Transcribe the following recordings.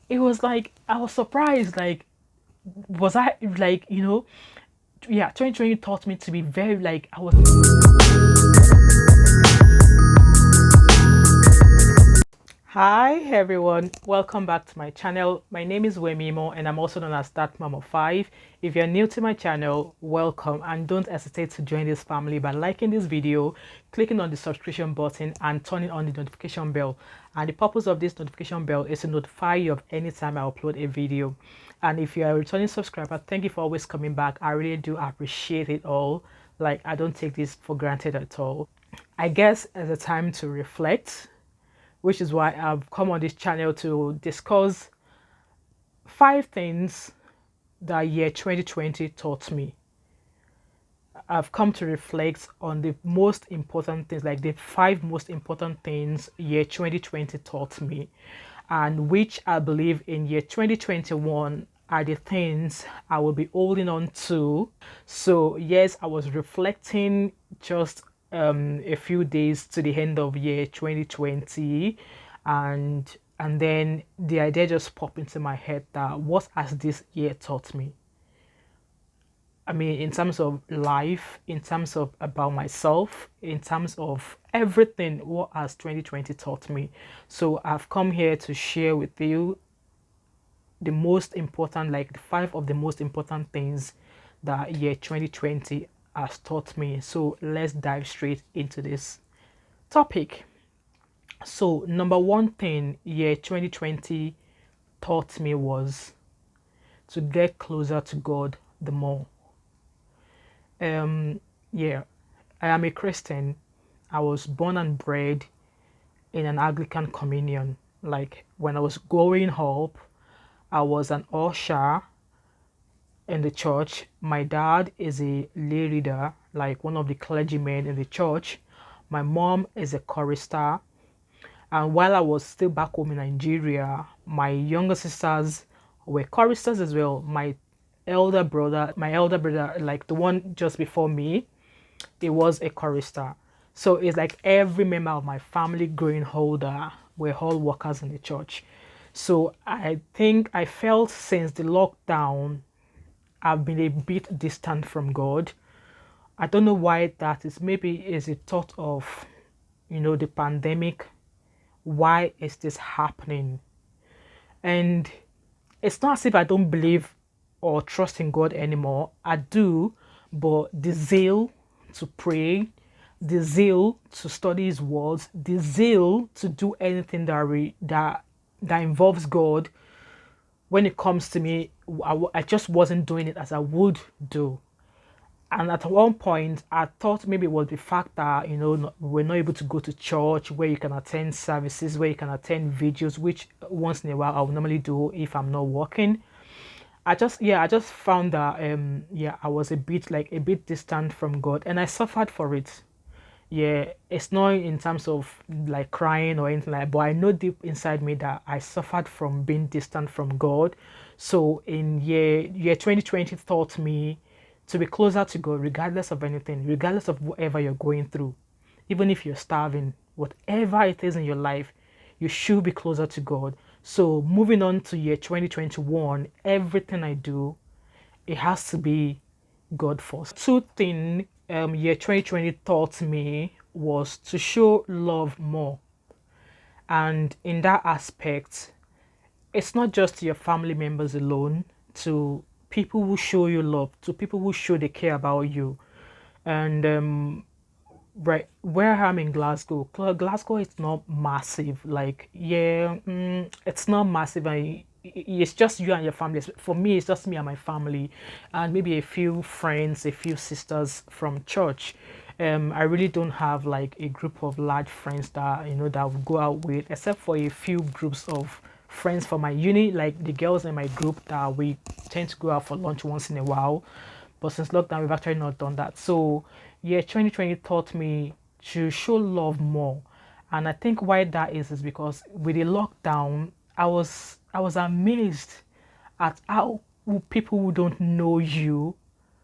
it was like I was surprised. Like, was I like, yeah, 2020 taught me to be very like I was. Hi everyone, welcome back to my channel. My name is Wemimo and I'm also known as That Mom of 5. If you're new to my channel, welcome, and don't hesitate to join this family by liking this video, clicking on the subscription button and turning on the notification bell. And the purpose of this notification bell is to notify you of any time I upload a video. And if you're a returning subscriber, thank you for always coming back. I really do appreciate it all. Like, I don't take this for granted at all. I guess as a time to reflect, which is why I've come on this channel to discuss 5 things that year 2020 taught me. I've come to reflect on the most important things, like the 5 most important things year 2020 taught me, and which I believe in year 2021 are the things I will be holding on to. So yes, I was reflecting just a few days to the end of year 2020, and then the idea just popped into my head that what has this year taught me? I mean, in terms of life, in terms of about myself, in terms of everything, what has 2020 taught me? So I've come here to share with you the most important, like the 5 of the most important things that year 2020 has taught me. So let's dive straight into this topic. So number one thing year 2020 taught me was to get closer to God the more. Yeah, I am a Christian. I was born and bred in an Anglican communion. Like when I was growing up, I was an usher in the church. My dad is a lay reader, like one of the clergymen in the church. My mom is a chorister. And while I was still back home in Nigeria, my younger sisters were choristers as well. My elder brother, like the one just before me, it was a chorister. So it's like every member of my family growing older were all workers in the church. So I think I felt since the lockdown, I've been a bit distant from God. I don't know why that is. Maybe it's a thought of, the pandemic. Why is this happening? And it's not as if I don't believe or trust in God anymore. I do, but the zeal to pray, the zeal to study His words, the zeal to do anything that involves God, when it comes to me, I just wasn't doing it as I would do. And at one point, I thought maybe it was the fact that, we're not able to go to church where you can attend services, where you can attend videos, which once in a while I would normally do if I'm not working. I just found that, I was a bit distant from God, and I suffered for it. Yeah, it's not in terms of like crying or anything like that, but I know deep inside me that I suffered from being distant from God. So in year 2020 taught me to be closer to God regardless of anything, regardless of whatever you're going through. Even if you're starving, whatever it is in your life, you should be closer to God. So moving on to year 2021, everything I do, it has to be God first. Two thing year 2020 taught me was to show love more. And in that aspect, it's not just to your family members alone, to people who show you love, to people who show they care about you. And right where I'm in Glasgow, Glasgow is not massive. Like, yeah, it's not massive. It's just you and your family. For me, it's just me and my family, and maybe a few friends, a few sisters from church. I really don't have like a group of large friends that that I would go out with, except for a few groups of friends from my uni, like the girls in my group that we tend to go out for lunch once in a while. But since lockdown, we've actually not done that. So yeah, 2020 taught me to show love more. And I think why that is because with the lockdown, I was amazed at how people who don't know you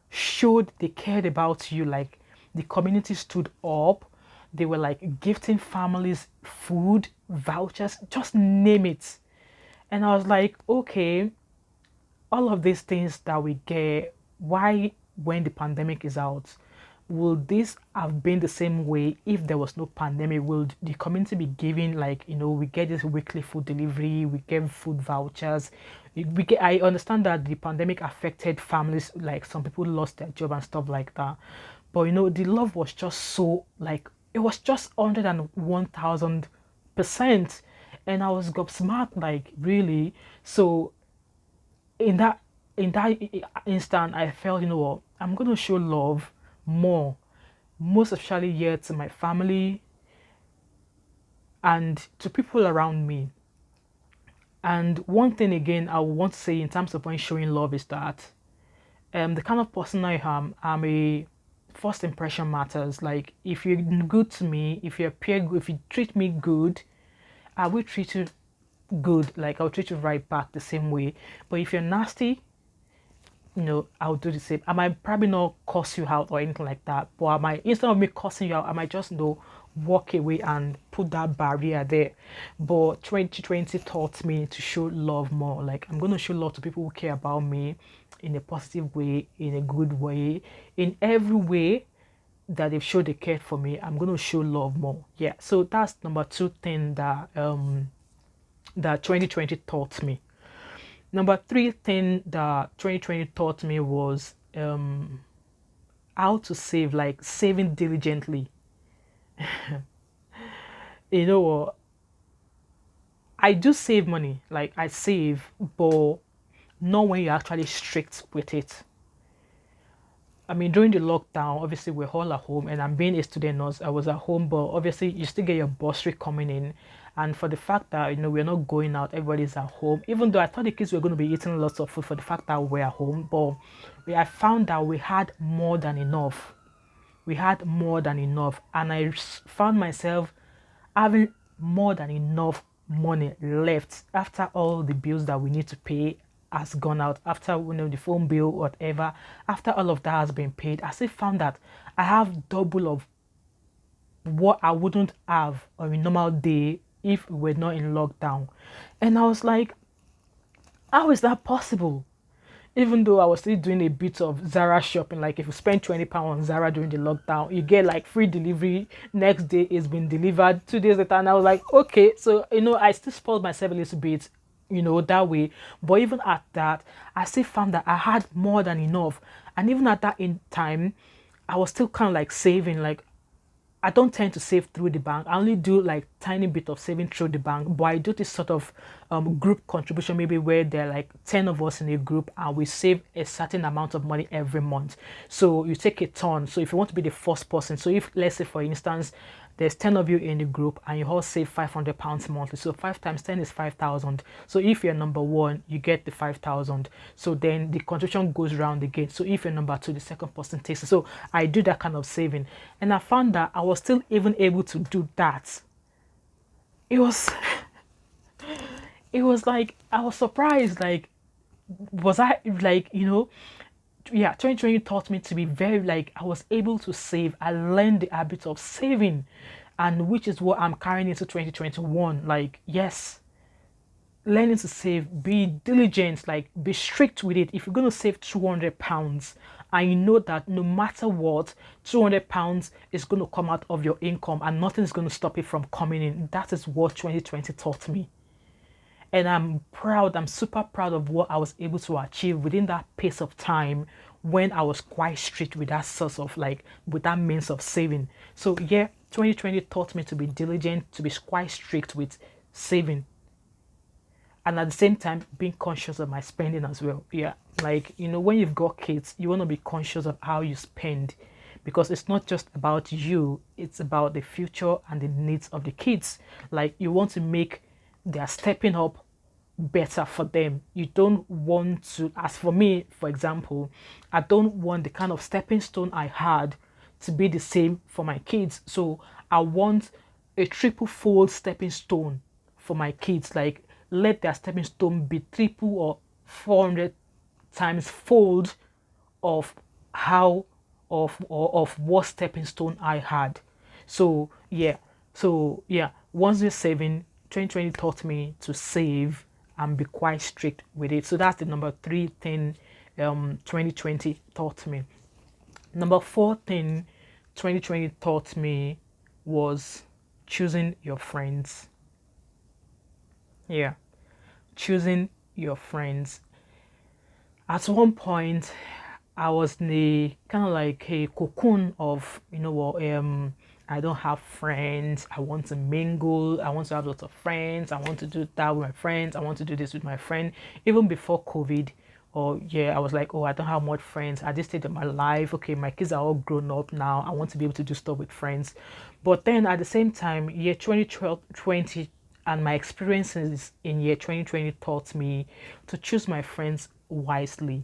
showed they cared about you. Like the community stood up. They were like gifting families food, vouchers, just name it. And I was like, okay, all of these things that we get, why when the pandemic is out, will this have been the same way if there was no pandemic? Will the community be giving, like, we get this weekly food delivery, we get food vouchers, I understand that the pandemic affected families, like some people lost their job and stuff like that, but the love was just so, like, it was just 101,000%. And I was gobsmacked, like, really. So in that in that instant, I felt, what, I'm gonna show love more, most especially here to my family and to people around me. And one thing again I want to say in terms of when showing love is that the kind of person I am, I'm a first impression matters. Like, if you're good to me, if you appear good, if you treat me good, I will treat you good. Like, I'll treat you right back the same way. But if you're nasty, I'll do the same. I might probably not cuss you out or anything like that, but I might, instead of me cussing you out, I might just walk away and put that barrier there. But 2020 taught me to show love more. Like, I'm gonna show love to people who care about me in a positive way, in a good way, in every way that they've showed they cared for me. I'm gonna show love more. Yeah. So that's number two thing that 2020 taught me. Number three thing that 2020 taught me was how to save, like saving diligently. You know what? I do save money, like I save, but not when you're actually strict with it. I mean, during the lockdown, obviously we're all at home, and I'm being a student nurse. I was at home, but obviously you still get your bursary coming in. And for the fact that we're not going out, everybody's at home. Even though I thought the kids were going to be eating lots of food for the fact that we're at home, but I found that we had more than enough. We had more than enough, and I found myself having more than enough money left after all the bills that we need to pay has gone out, after the phone bill, whatever, after all of that has been paid. I still found that I have double of what I wouldn't have on a normal day if we were not in lockdown. And I was like, how is that possible? Even though I was still doing a bit of Zara shopping, like if you spend £20 on Zara during the lockdown, you get like free delivery. Next day it's been delivered 2 days later, and I was like, okay, so I still spoiled myself a little bit, that way. But even at that, I still found that I had more than enough, and even at that in time, I was still kind of like saving. Like, I don't tend to save through the bank. I only do like tiny bit of saving through the bank, but I do this sort of group contribution, maybe where there are like 10 of us in a group and we save a certain amount of money every month. So you take a turn. So if you want to be the first person, so if, let's say for instance, there's 10 of you in the group and you all save £500 monthly, so 5 times 10 is 5,000. So if you're number one, you get the 5,000. So then the contribution goes around again. So if you're number two, the second person takes it. So I do that kind of saving, and I found that I was still even able to do that. It was it was like, I was surprised, like, was I like, yeah, 2020 taught me to be very, like, I was able to save. I learned the habit of saving, and which is what I'm carrying into 2021. Like, yes, learning to save, be diligent, like be strict with it. If you're going to save £200, I know that no matter what, £200 is going to come out of your income, and nothing is going to stop it from coming in. That is what 2020 taught me. And I'm proud, I'm super proud of what I was able to achieve within that pace of time, when I was quite strict with that source of, like, with that means of saving. So yeah, 2020 taught me to be diligent, to be quite strict with saving, and at the same time being conscious of my spending as well. Yeah, like, when you've got kids, you want to be conscious of how you spend, because it's not just about you, it's about the future and the needs of the kids. Like, you want to make their stepping up better for them. You don't want to, as for me, for example, I don't want the kind of stepping stone I had to be the same for my kids. So I want a triple fold stepping stone for my kids. Like, let their stepping stone be triple or 400 times fold of how of what stepping stone I had. So yeah, once you're saving, 2020 taught me to save and be quite strict with it. So that's the number 3 thing 2020 taught me. Number 4 thing 2020 taught me was choosing your friends. Yeah, choosing your friends. At one point, I was in a kind of like a cocoon of, what, I don't have friends. I want to mingle. I want to have lots of friends. I want to do that with my friends. I want to do this with my friend. Even before COVID, or yeah, I was like, oh, I don't have much friends at this stage of my life. Okay, my kids are all grown up now. I want to be able to do stuff with friends. But then at the same time, year 2012, 20, and my experiences in year 2020 taught me to choose my friends wisely.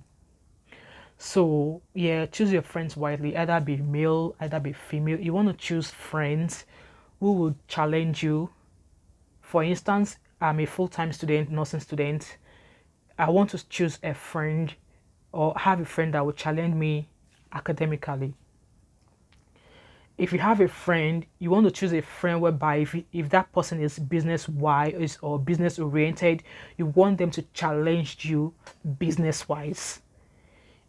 So yeah, choose your friends wisely. Either be male, either be female. You want to choose friends who will challenge you. For instance, I'm a full-time student, nursing student. I want to choose a friend or have a friend that will challenge me academically. If you have a friend, you want to choose a friend whereby if that person is business wise or business oriented, you want them to challenge you business wise.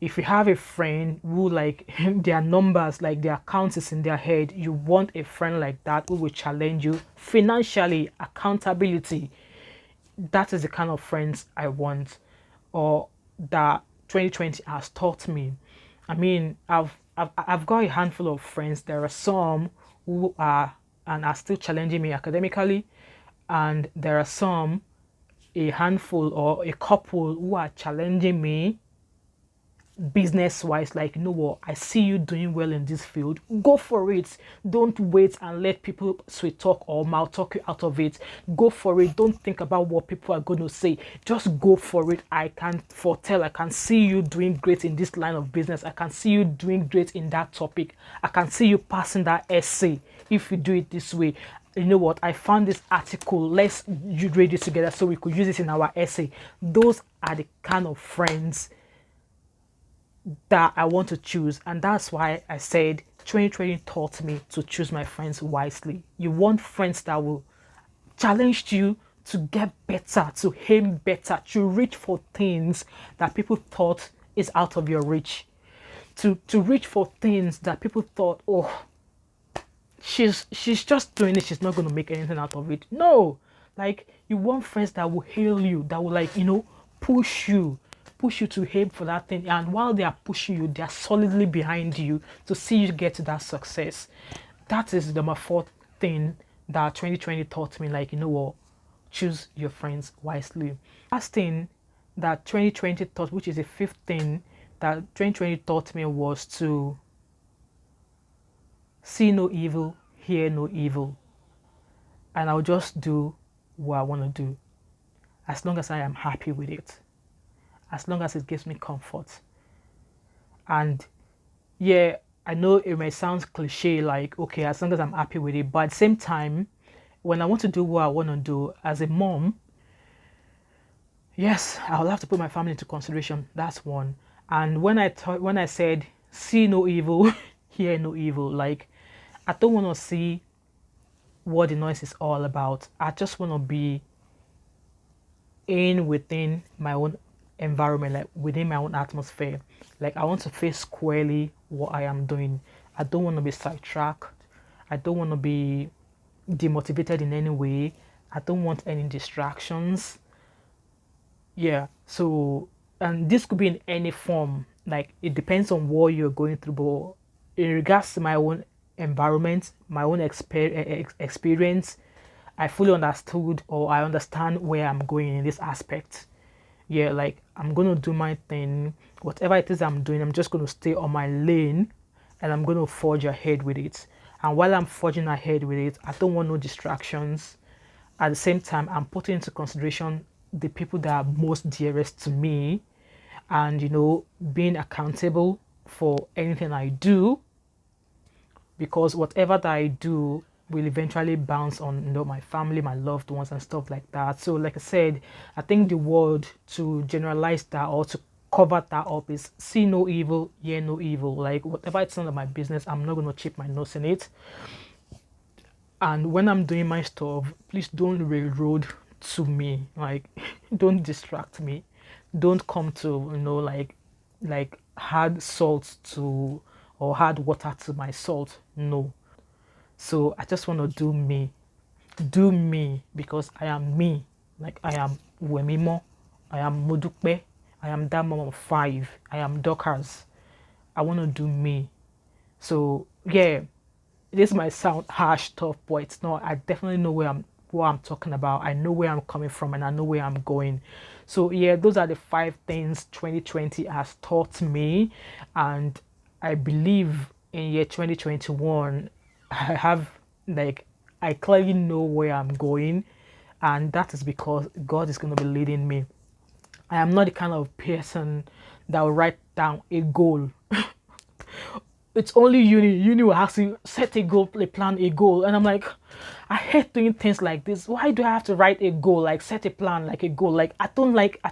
If you have a friend who like their numbers, like their accounts is in their head, you want a friend like that who will challenge you financially, accountability. That is the kind of friends I want, or that 2020 has taught me. I mean, I've got a handful of friends. There are some who are and are still challenging me academically, and there are some, a handful or a couple who are challenging me business wise. Like, you know what, I see you doing well in this field, go for it. Don't wait and let people sweet talk or mouth talk you out of it. Go for it. Don't think about what people are going to say. Just go for it. I can foretell, I can see you doing great in this line of business. I can see you doing great in that topic. I can see you passing that essay if you do it this way. You know what, I found this article, let's read it together so we could use it in our essay. Those are the kind of friends that I want to choose. And that's why I said 2020 taught me to choose my friends wisely. You want friends that will challenge you to get better, to aim better, to reach for things that people thought is out of your reach. To reach for things that people thought, oh, she's just doing it, she's not going to make anything out of it. No, like, you want friends that will hail you, that will, like, push you to aim for that thing, and while they are pushing you, they are solidly behind you to see you get to that success. That is the number 4 thing that 2020 taught me. Like, you know what, choose your friends wisely. Last thing that 2020 taught, which is the 5th thing that 2020 taught me, was to see no evil, hear no evil, and I'll just do what I want to do as long as I am happy with it, as long as it gives me comfort. And yeah, I know it may sound cliche, like, okay, as long as I'm happy with it, but at the same time, when I want to do what I want to do as a mom, yes, I'll have to put my family into consideration. That's one. And when I said see no evil, hear no evil, like, I don't want to see what the noise is all about. I just want to be within my own environment, like within my own atmosphere. Like, I want to face squarely what I am doing. I don't want to be sidetracked. I don't want to be demotivated in any way. I don't want any distractions. Yeah, so, and this could be in any form. Like, it depends on what you're going through. But in regards to my own environment, my own experience, I fully understood, or I understand where I'm going in this aspect. Yeah, like, I'm gonna do my thing. Whatever it is I'm doing, I'm just gonna stay on my lane, and I'm gonna forge ahead with it. And while I'm forging ahead with it, I don't want no distractions. At the same time, I'm putting into consideration the people that are most dearest to me, and being accountable for anything I do, because whatever that I do will eventually bounce on my family, my loved ones, and stuff like that. So, like I said, I think the word to generalize that or to cover that up is see no evil, hear no evil. Like, whatever it's none of my business, I'm not gonna chip my nose in it. And when I'm doing my stuff, please don't railroad to me. Like, Don't distract me. Don't come to, like hard salt to, or hard water to my salt. No. So I just want to do me. Do me, because I am me. Like, I am Wemimo. I am Modukbe. I am that mom of 5. I am Dockers. I want to do me. So yeah, this might sound harsh, tough, but it's not. I definitely know what I'm talking about. I know where I'm coming from, and I know where I'm going. So yeah, those are the 5 things 2020 has taught me, and I believe in year 2021, I have, like, I clearly know where I'm going, and that is because God is going to be leading me. I am not the kind of person that will write down a goal. It's only uni will ask you set a goal, plan a goal, and I'm like, I hate doing things like this. Why do I have to write a goal, like set a plan, like a goal? Like, I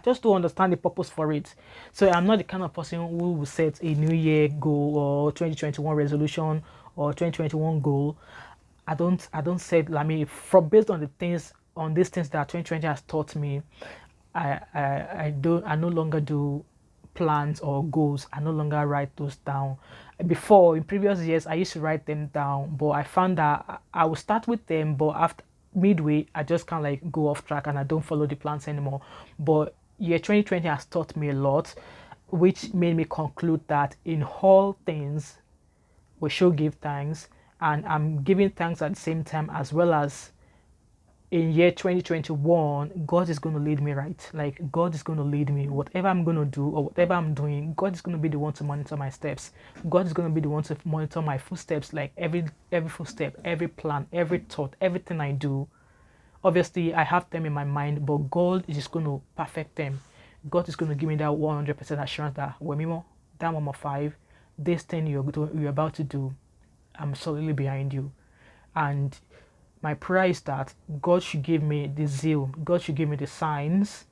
just don't understand the purpose for it. So I'm not the kind of person who will set a new year goal or 2021 resolution or 2021 goal. I don't set, I mean, from based on the things, on these things that 2020 has taught me, I no longer do plans or goals. I no longer write those down. Before, in previous years, I used to write them down, but I found that I will start with them, but after midway, I just kind of like go off track and I don't follow the plans anymore. But year 2020 has taught me a lot, which made me conclude that in all things we should give thanks, and I'm giving thanks at the same time, as well as in year 2021, God is going to lead me right. Like, God is going to lead me. Whatever I'm going to do or whatever I'm doing, God is going to be the one to monitor my steps. God is going to be the one to monitor my footsteps, like every footstep, every plan, every thought, everything I do. Obviously, I have them in my mind, but God is just going to perfect them. God is going to give me that 100% assurance that, Wemimo, that number 5, this thing you're about to do, I'm solidly behind you. And my prayer is that God should give me the zeal, God should give me the signs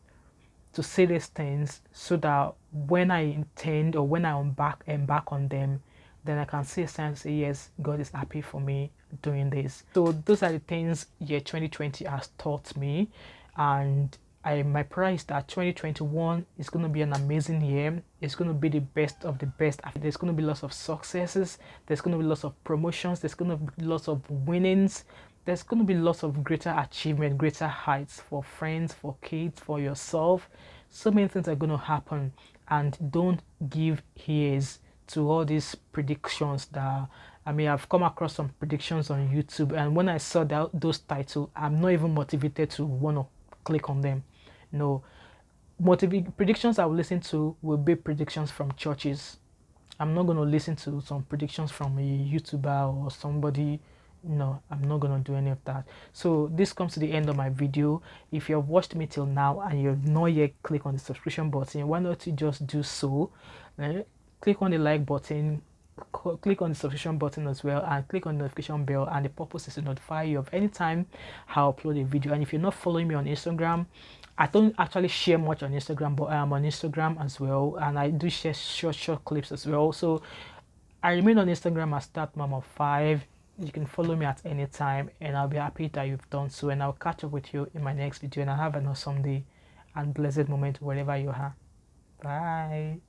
to say these things, so that when I intend or when I embark on them, then I can see a sign, say, yes, God is happy for me doing this. So those are the things year 2020 has taught me, and my prayer is that 2021 is going to be an amazing year. It's going to be the best of the best. There's going to be lots of successes. There's going to be lots of promotions. There's going to be lots of winnings. There's going to be lots of greater achievement, greater heights for friends, for kids, for yourself. So many things are going to happen, and don't give ears to all these predictions that, I mean, I've come across some predictions on YouTube, and when I saw those titles, I'm not even motivated to want to click on them. No, predictions I will listen to will be predictions from churches. I'm not going to listen to some predictions from a YouTuber or somebody. No, I'm not going to do any of that. So this comes to the end of my video. If you have watched me till now and you've not yet clicked on the subscription button, why not you just do so? Click on the like button, click on the subscription button as well, and click on the notification bell, and the purpose is to notify you of any time I upload a video. And if you're not following me on Instagram, I don't actually share much on Instagram, but I am on Instagram as well, and I do share short clips as well. So I remain on Instagram as thatmom5. You can follow me at any time, and I'll be happy that you've done so, and I'll catch up with you in my next video, and I'll have an awesome day and blessed moment wherever you are. Bye.